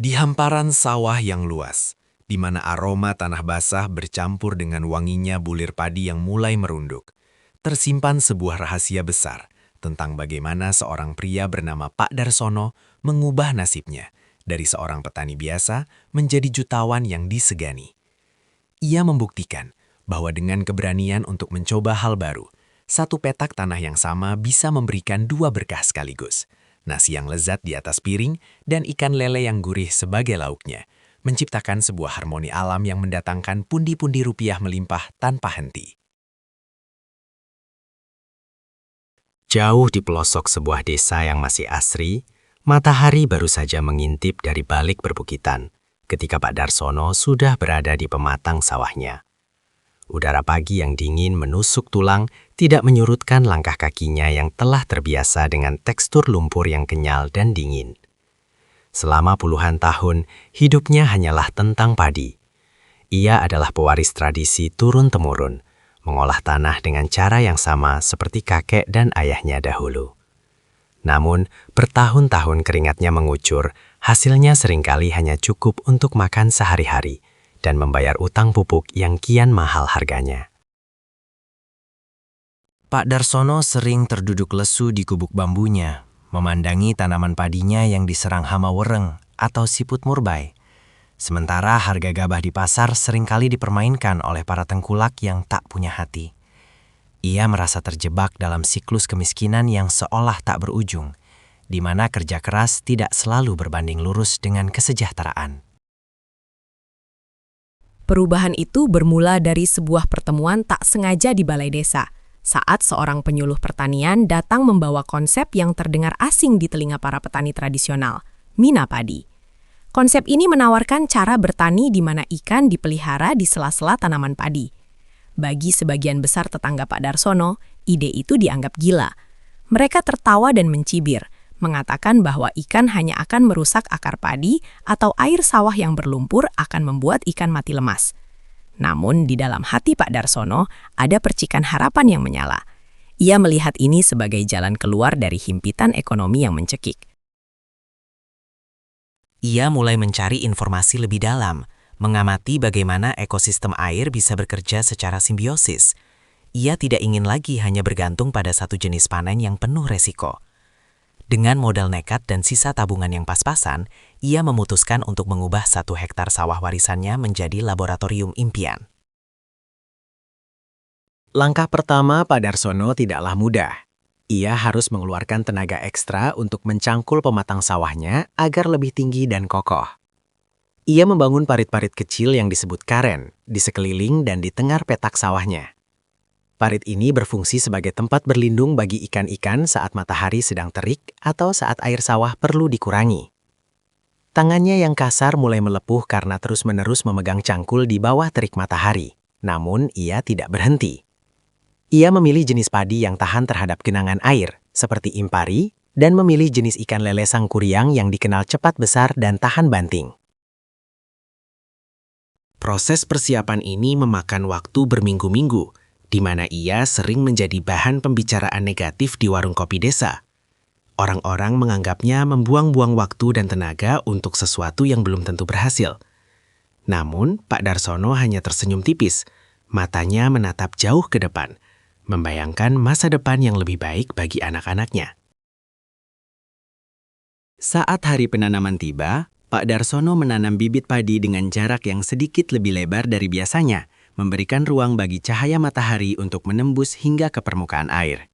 Di hamparan sawah yang luas, di mana aroma tanah basah bercampur dengan wanginya bulir padi yang mulai merunduk, tersimpan sebuah rahasia besar tentang bagaimana seorang pria bernama Pak Darsono mengubah nasibnya dari seorang petani biasa menjadi jutawan yang disegani. Ia membuktikan bahwa dengan keberanian untuk mencoba hal baru, satu petak tanah yang sama bisa memberikan dua berkah sekaligus. Nasi yang lezat di atas piring dan ikan lele yang gurih sebagai lauknya, menciptakan sebuah harmoni alam yang mendatangkan pundi-pundi rupiah melimpah tanpa henti. Jauh di pelosok sebuah desa yang masih asri, matahari baru saja mengintip dari balik perbukitan ketika Pak Darsono sudah berada di pematang sawahnya. Udara pagi yang dingin menusuk tulang tidak menyurutkan langkah kakinya yang telah terbiasa dengan tekstur lumpur yang kenyal dan dingin. Selama puluhan tahun, hidupnya hanyalah tentang padi. Ia adalah pewaris tradisi turun-temurun, mengolah tanah dengan cara yang sama seperti kakek dan ayahnya dahulu. Namun, bertahun-tahun keringatnya mengucur, hasilnya seringkali hanya cukup untuk makan sehari-hari dan membayar utang pupuk yang kian mahal harganya. Pak Darsono sering terduduk lesu di gubuk bambunya, memandangi tanaman padinya yang diserang hama wereng atau siput murbay. Sementara harga gabah di pasar seringkali dipermainkan oleh para tengkulak yang tak punya hati. Ia merasa terjebak dalam siklus kemiskinan yang seolah tak berujung, di mana kerja keras tidak selalu berbanding lurus dengan kesejahteraan. Perubahan itu bermula dari sebuah pertemuan tak sengaja di balai desa, saat seorang penyuluh pertanian datang membawa konsep yang terdengar asing di telinga para petani tradisional, mina padi. Konsep ini menawarkan cara bertani di mana ikan dipelihara di sela-sela tanaman padi. Bagi sebagian besar tetangga Pak Darsono, ide itu dianggap gila. Mereka tertawa dan mencibir, mengatakan bahwa ikan hanya akan merusak akar padi atau air sawah yang berlumpur akan membuat ikan mati lemas. Namun di dalam hati Pak Darsono ada percikan harapan yang menyala. Ia melihat ini sebagai jalan keluar dari himpitan ekonomi yang mencekik. Ia mulai mencari informasi lebih dalam, mengamati bagaimana ekosistem air bisa bekerja secara simbiosis. Ia tidak ingin lagi hanya bergantung pada satu jenis panen yang penuh resiko. Dengan modal nekat dan sisa tabungan yang pas-pasan, ia memutuskan untuk mengubah 1 hektar sawah warisannya menjadi laboratorium impian. Langkah pertama Pak Darsono tidaklah mudah. Ia harus mengeluarkan tenaga ekstra untuk mencangkul pematang sawahnya agar lebih tinggi dan kokoh. Ia membangun parit-parit kecil yang disebut karen di sekeliling dan di tengah petak sawahnya. Parit ini berfungsi sebagai tempat berlindung bagi ikan-ikan saat matahari sedang terik atau saat air sawah perlu dikurangi. Tangannya yang kasar mulai melepuh karena terus-menerus memegang cangkul di bawah terik matahari. Namun, ia tidak berhenti. Ia memilih jenis padi yang tahan terhadap genangan air, seperti impari, dan memilih jenis ikan lele sangkuriang yang dikenal cepat besar dan tahan banting. Proses persiapan ini memakan waktu berminggu-minggu, di mana ia sering menjadi bahan pembicaraan negatif di warung kopi desa. Orang-orang menganggapnya membuang-buang waktu dan tenaga untuk sesuatu yang belum tentu berhasil. Namun, Pak Darsono hanya tersenyum tipis, matanya menatap jauh ke depan, membayangkan masa depan yang lebih baik bagi anak-anaknya. Saat hari penanaman tiba, Pak Darsono menanam bibit padi dengan jarak yang sedikit lebih lebar dari biasanya, memberikan ruang bagi cahaya matahari untuk menembus hingga ke permukaan air.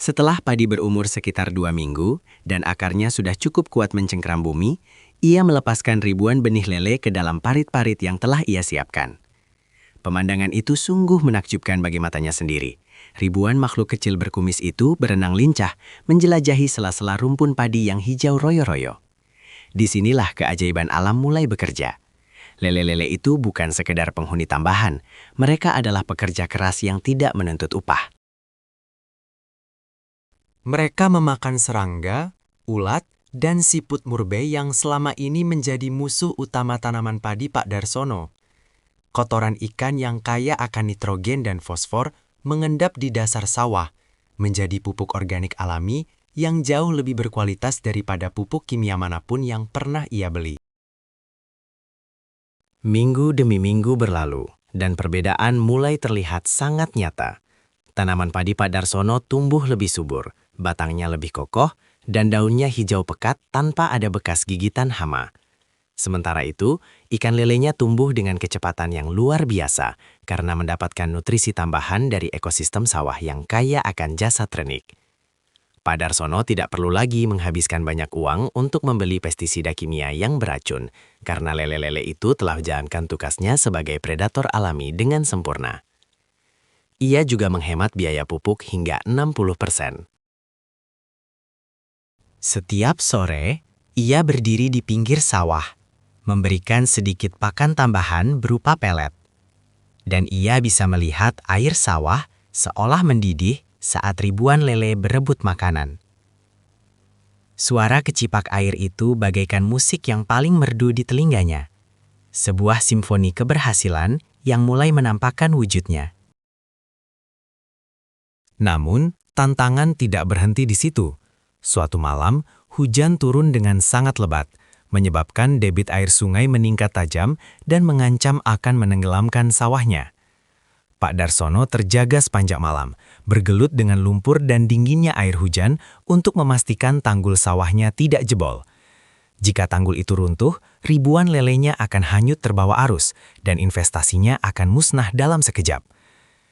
Setelah padi berumur sekitar 2 minggu dan akarnya sudah cukup kuat mencengkram bumi, ia melepaskan ribuan benih lele ke dalam parit-parit yang telah ia siapkan. Pemandangan itu sungguh menakjubkan bagi matanya sendiri. Ribuan makhluk kecil berkumis itu berenang lincah, menjelajahi sela-sela rumpun padi yang hijau royo-royo. Disinilah keajaiban alam mulai bekerja. Lele-lele itu bukan sekedar penghuni tambahan, mereka adalah pekerja keras yang tidak menuntut upah. Mereka memakan serangga, ulat, dan siput murbei yang selama ini menjadi musuh utama tanaman padi Pak Darsono. Kotoran ikan yang kaya akan nitrogen dan fosfor mengendap di dasar sawah, menjadi pupuk organik alami yang jauh lebih berkualitas daripada pupuk kimia manapun yang pernah ia beli. Minggu demi minggu berlalu, dan perbedaan mulai terlihat sangat nyata. Tanaman padi Pak Darsono tumbuh lebih subur, batangnya lebih kokoh, dan daunnya hijau pekat tanpa ada bekas gigitan hama. Sementara itu, ikan lelenya tumbuh dengan kecepatan yang luar biasa karena mendapatkan nutrisi tambahan dari ekosistem sawah yang kaya akan jasa trenik. Pak Darsono tidak perlu lagi menghabiskan banyak uang untuk membeli pestisida kimia yang beracun, karena lele-lele itu telah menjalankan tugasnya sebagai predator alami dengan sempurna. Ia juga menghemat biaya pupuk hingga 60%. Setiap sore, ia berdiri di pinggir sawah, memberikan sedikit pakan tambahan berupa pelet. Dan ia bisa melihat air sawah seolah mendidih saat ribuan lele berebut makanan. Suara kecipak air itu bagaikan musik yang paling merdu di telinganya. Sebuah simfoni keberhasilan yang mulai menampakkan wujudnya. Namun, tantangan tidak berhenti di situ. Suatu malam, hujan turun dengan sangat lebat, menyebabkan debit air sungai meningkat tajam dan mengancam akan menenggelamkan sawahnya. Pak Darsono terjaga sepanjang malam, bergelut dengan lumpur dan dinginnya air hujan untuk memastikan tanggul sawahnya tidak jebol. Jika tanggul itu runtuh, ribuan lelenya akan hanyut terbawa arus dan investasinya akan musnah dalam sekejap.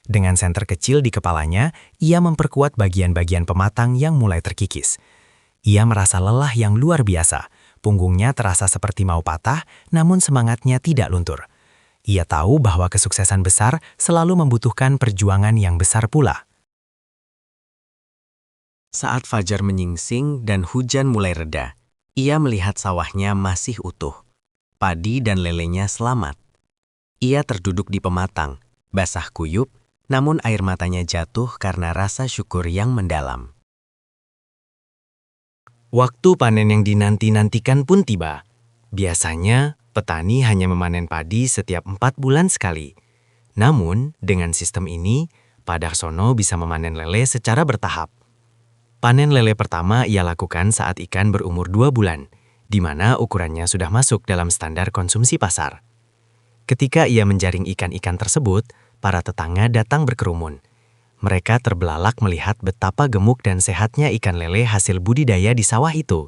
Dengan senter kecil di kepalanya, ia memperkuat bagian-bagian pematang yang mulai terkikis. Ia merasa lelah yang luar biasa, punggungnya terasa seperti mau patah, namun semangatnya tidak luntur. Ia tahu bahwa kesuksesan besar selalu membutuhkan perjuangan yang besar pula. Saat fajar menyingsing dan hujan mulai reda, ia melihat sawahnya masih utuh. Padi dan lelenya selamat. Ia terduduk di pematang, basah kuyup, namun air matanya jatuh karena rasa syukur yang mendalam. Waktu panen yang dinanti-nantikan pun tiba. Biasanya, petani hanya memanen padi setiap 4 bulan sekali. Namun, dengan sistem ini, Pak Darsono bisa memanen lele secara bertahap. Panen lele pertama ia lakukan saat ikan berumur 2 bulan, di mana ukurannya sudah masuk dalam standar konsumsi pasar. Ketika ia menjaring ikan-ikan tersebut, para tetangga datang berkerumun. Mereka terbelalak melihat betapa gemuk dan sehatnya ikan lele hasil budidaya di sawah itu.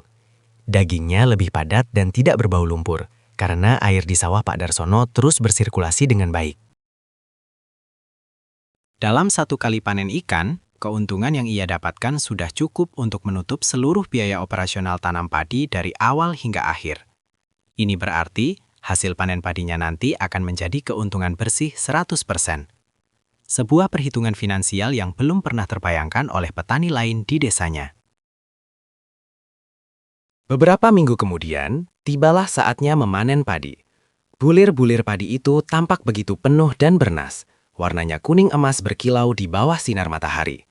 Dagingnya lebih padat dan tidak berbau lumpur, karena air di sawah Pak Darsono terus bersirkulasi dengan baik. Dalam satu kali panen ikan, keuntungan yang ia dapatkan sudah cukup untuk menutup seluruh biaya operasional tanam padi dari awal hingga akhir. Ini berarti hasil panen padinya nanti akan menjadi keuntungan bersih 100%. Sebuah perhitungan finansial yang belum pernah terbayangkan oleh petani lain di desanya. Beberapa minggu kemudian, tibalah saatnya memanen padi. Bulir-bulir padi itu tampak begitu penuh dan bernas. Warnanya kuning emas berkilau di bawah sinar matahari.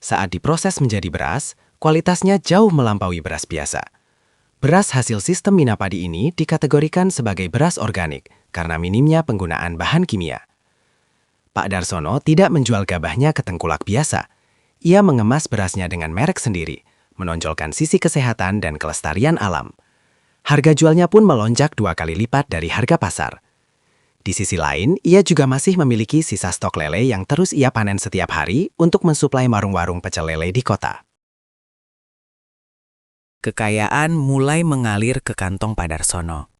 Saat diproses menjadi beras, kualitasnya jauh melampaui beras biasa. Beras hasil sistem mina padi ini dikategorikan sebagai beras organik karena minimnya penggunaan bahan kimia. Pak Darsono tidak menjual gabahnya ke tengkulak biasa. Ia mengemas berasnya dengan merek sendiri, menonjolkan sisi kesehatan dan kelestarian alam. Harga jualnya pun melonjak 2 kali lipat dari harga pasar. Di sisi lain, ia juga masih memiliki sisa stok lele yang terus ia panen setiap hari untuk mensuplai warung-warung pecel lele di kota. Kekayaan mulai mengalir ke kantong Pak Darsono.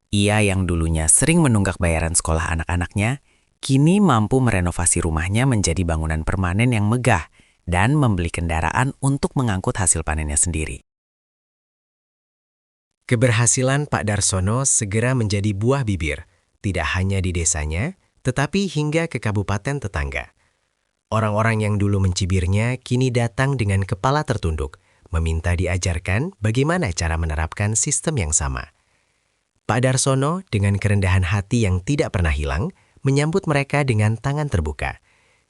Ia yang dulunya sering menunggak bayaran sekolah anak-anaknya, kini mampu merenovasi rumahnya menjadi bangunan permanen yang megah dan membeli kendaraan untuk mengangkut hasil panennya sendiri. Keberhasilan Pak Darsono segera menjadi buah bibir, tidak hanya di desanya, tetapi hingga ke kabupaten tetangga. Orang-orang yang dulu mencibirnya kini datang dengan kepala tertunduk, meminta diajarkan bagaimana cara menerapkan sistem yang sama. Pak Darsono dengan kerendahan hati yang tidak pernah hilang, menyambut mereka dengan tangan terbuka.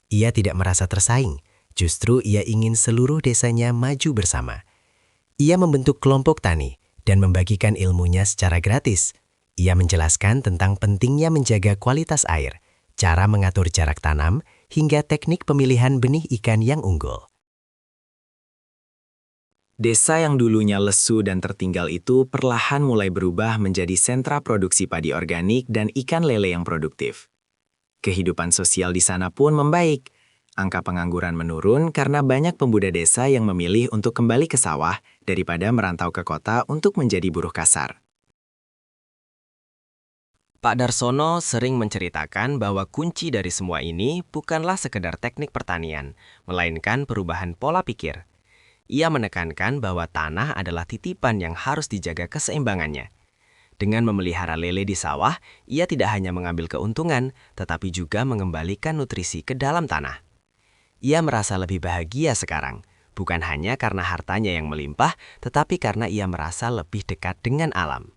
Ia tidak merasa tersaing, justru ia ingin seluruh desanya maju bersama. Ia membentuk kelompok tani dan membagikan ilmunya secara gratis. Ia menjelaskan tentang pentingnya menjaga kualitas air, cara mengatur jarak tanam, hingga teknik pemilihan benih ikan yang unggul. Desa yang dulunya lesu dan tertinggal itu perlahan mulai berubah menjadi sentra produksi padi organik dan ikan lele yang produktif. Kehidupan sosial di sana pun membaik. Angka pengangguran menurun karena banyak pemuda desa yang memilih untuk kembali ke sawah daripada merantau ke kota untuk menjadi buruh kasar. Pak Darsono sering menceritakan bahwa kunci dari semua ini bukanlah sekedar teknik pertanian, melainkan perubahan pola pikir. Ia menekankan bahwa tanah adalah titipan yang harus dijaga keseimbangannya. Dengan memelihara lele di sawah, ia tidak hanya mengambil keuntungan, tetapi juga mengembalikan nutrisi ke dalam tanah. Ia merasa lebih bahagia sekarang, bukan hanya karena hartanya yang melimpah, tetapi karena ia merasa lebih dekat dengan alam.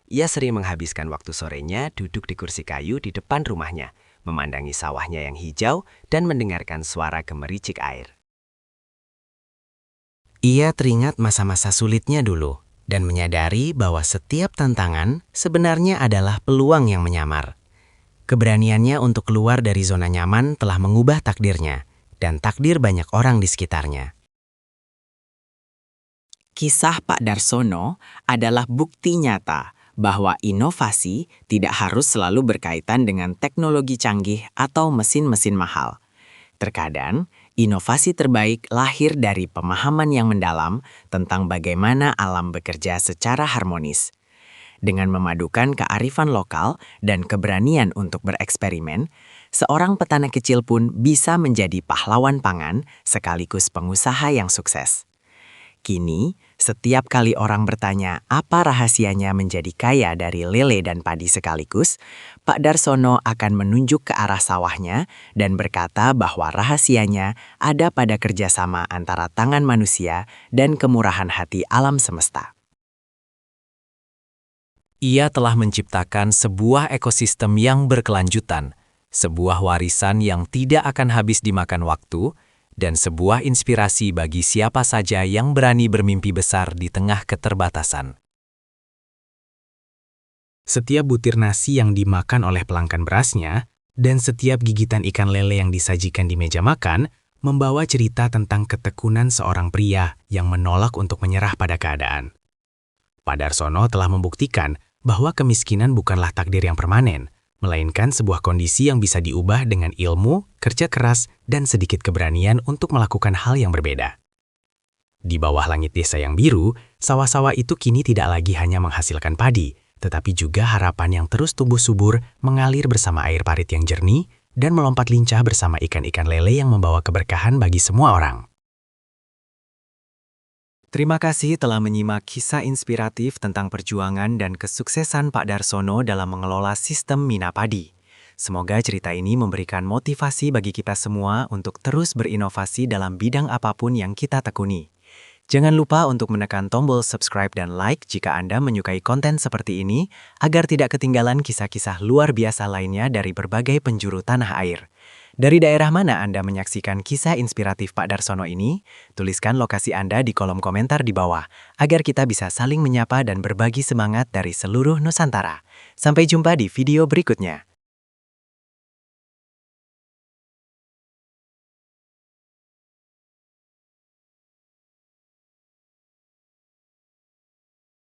Ia sering menghabiskan waktu sorenya duduk di kursi kayu di depan rumahnya, memandangi sawahnya yang hijau dan mendengarkan suara gemericik air. Ia teringat masa-masa sulitnya dulu dan menyadari bahwa setiap tantangan sebenarnya adalah peluang yang menyamar. Keberaniannya untuk keluar dari zona nyaman telah mengubah takdirnya dan takdir banyak orang di sekitarnya. Kisah Pak Darsono adalah bukti nyata bahwa inovasi tidak harus selalu berkaitan dengan teknologi canggih atau mesin-mesin mahal. Terkadang, inovasi terbaik lahir dari pemahaman yang mendalam tentang bagaimana alam bekerja secara harmonis. Dengan memadukan kearifan lokal dan keberanian untuk bereksperimen, seorang petani kecil pun bisa menjadi pahlawan pangan sekaligus pengusaha yang sukses. Kini, setiap kali orang bertanya apa rahasianya menjadi kaya dari lele dan padi sekaligus, Pak Darsono akan menunjuk ke arah sawahnya dan berkata bahwa rahasianya ada pada kerjasama antara tangan manusia dan kemurahan hati alam semesta. Ia telah menciptakan sebuah ekosistem yang berkelanjutan, sebuah warisan yang tidak akan habis dimakan waktu, dan sebuah inspirasi bagi siapa saja yang berani bermimpi besar di tengah keterbatasan. Setiap butir nasi yang dimakan oleh pelanggan berasnya dan setiap gigitan ikan lele yang disajikan di meja makan membawa cerita tentang ketekunan seorang pria yang menolak untuk menyerah pada keadaan. Pak Darsono telah membuktikan bahwa kemiskinan bukanlah takdir yang permanen, melainkan sebuah kondisi yang bisa diubah dengan ilmu, kerja keras, dan sedikit keberanian untuk melakukan hal yang berbeda. Di bawah langit desa yang biru, sawah-sawah itu kini tidak lagi hanya menghasilkan padi, tetapi juga harapan yang terus tumbuh subur mengalir bersama air parit yang jernih dan melompat lincah bersama ikan-ikan lele yang membawa keberkahan bagi semua orang. Terima kasih telah menyimak kisah inspiratif tentang perjuangan dan kesuksesan Pak Darsono dalam mengelola sistem Mina Padi. Semoga cerita ini memberikan motivasi bagi kita semua untuk terus berinovasi dalam bidang apapun yang kita tekuni. Jangan lupa untuk menekan tombol subscribe dan like jika Anda menyukai konten seperti ini, agar tidak ketinggalan kisah-kisah luar biasa lainnya dari berbagai penjuru tanah air. Dari daerah mana Anda menyaksikan kisah inspiratif Pak Darsono ini? Tuliskan lokasi Anda di kolom komentar di bawah, agar kita bisa saling menyapa dan berbagi semangat dari seluruh Nusantara. Sampai jumpa di video berikutnya.